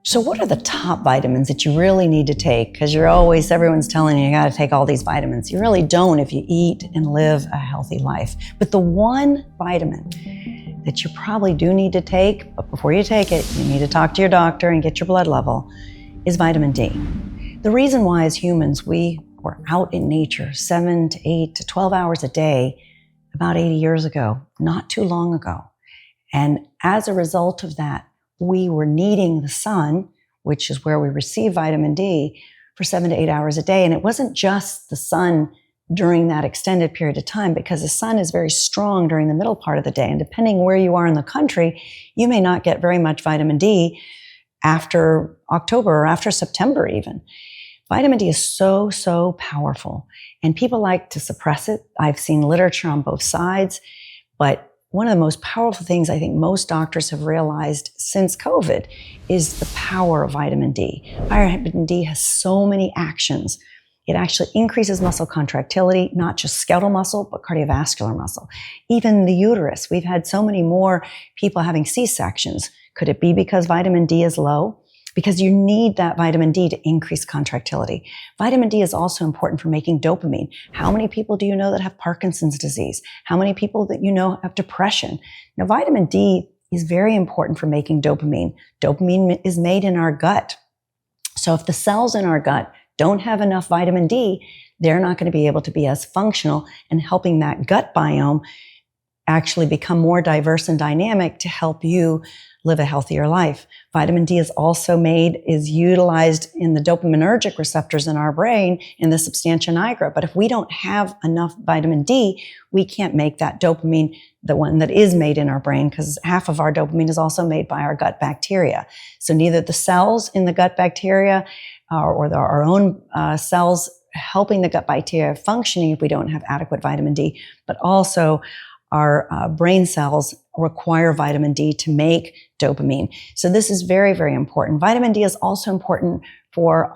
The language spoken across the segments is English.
So what are the top vitamins that you really need to take? Because everyone's telling you got to take all these vitamins. You really don't if you eat and live a healthy life. But the one vitamin that you probably do need to take, but before you take it, you need to talk to your doctor and get your blood level, is vitamin D. The reason why as humans, we were out in nature 7 to 8 to 12 hours a day about 80 years ago, not too long ago. And as a result of that, we were needing the sun, which is where we receive vitamin D, for 7 to 8 hours a day. And it wasn't just the sun during that extended period of time, because the sun is very strong during the middle part of the day. And depending where you are in the country, you may not get very much vitamin D after October or after September even. Vitamin D is so powerful. And people like to suppress it. I've seen literature on both sides, but one of the most powerful things I think most doctors have realized since COVID is the power of vitamin D. Vitamin D has so many actions. It actually increases muscle contractility, not just skeletal muscle, but cardiovascular muscle. Even the uterus. We've had so many more people having C-sections. Could it be because vitamin D is low? Because you need that vitamin D to increase contractility. Vitamin D is also important for making dopamine. How many people do you know that have Parkinson's disease? How many people that you know have depression? Now, vitamin D is very important for making dopamine. Dopamine is made in our gut. So if the cells in our gut don't have enough vitamin D, they're not going to be able to be as functional and helping that gut biome actually become more diverse and dynamic to help you live a healthier life. Vitamin D is utilized in the dopaminergic receptors in our brain in the substantia nigra. But if we don't have enough vitamin D, we can't make that dopamine, the one that is made in our brain, because half of our dopamine is also made by our gut bacteria. So neither the cells in the gut bacteria or our own cells helping the gut bacteria functioning if we don't have adequate vitamin D, but also our brain cells require vitamin D to make dopamine. So this is very important. Vitamin D is also important for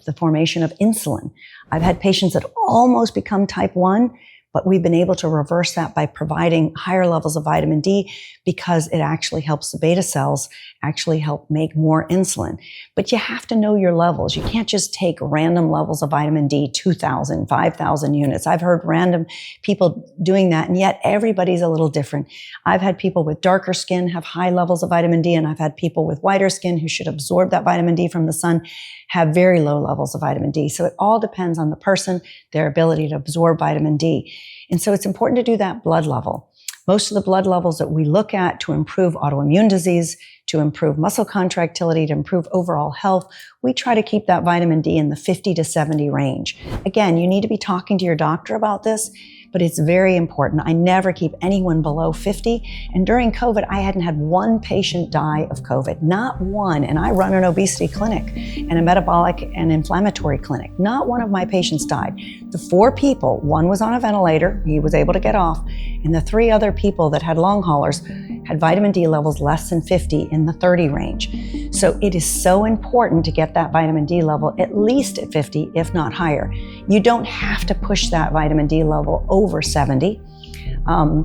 the formation of insulin. I've had patients that almost become type 1, but we've been able to reverse that by providing higher levels of vitamin D because it actually helps the beta cells actually help make more insulin. But you have to know your levels. You can't just take random levels of vitamin D, 2,000, 5,000 units. I've heard random people doing that, and yet everybody's a little different. I've had people with darker skin have high levels of vitamin D, and I've had people with whiter skin who should absorb that vitamin D from the sun have very low levels of vitamin D. So it all depends on the person, their ability to absorb vitamin D. And so it's important to do that blood level. Most of the blood levels that we look at to improve autoimmune disease, to improve muscle contractility, to improve overall health, we try to keep that vitamin D in the 50 to 70 range. Again, you need to be talking to your doctor about this, but it's very important. I never keep anyone below 50. And during COVID, I hadn't had one patient die of COVID, not one. And I run an obesity clinic and a metabolic and inflammatory clinic. Not one of my patients died. The 4 people, one was on a ventilator, he was able to get off, and the 3 other people that had long haulers had vitamin D levels less than 50 in the 30 range. So it is so important to get that vitamin D level at least at 50, if not higher. You don't have to push that vitamin D level over 70.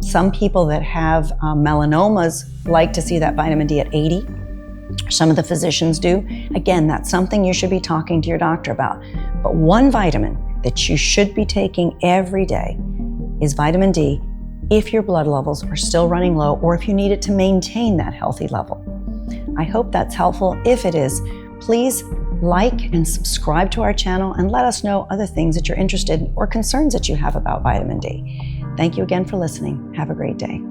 Some people that have melanomas like to see that vitamin D at 80. Some of the physicians do. Again, that's something you should be talking to your doctor about. But one vitamin that you should be taking every day is vitamin D if your blood levels are still running low or if you need it to maintain that healthy level. I hope that's helpful. If it is, please like and subscribe to our channel and let us know other things that you're interested in or concerns that you have about vitamin D. Thank you again for listening. Have a great day.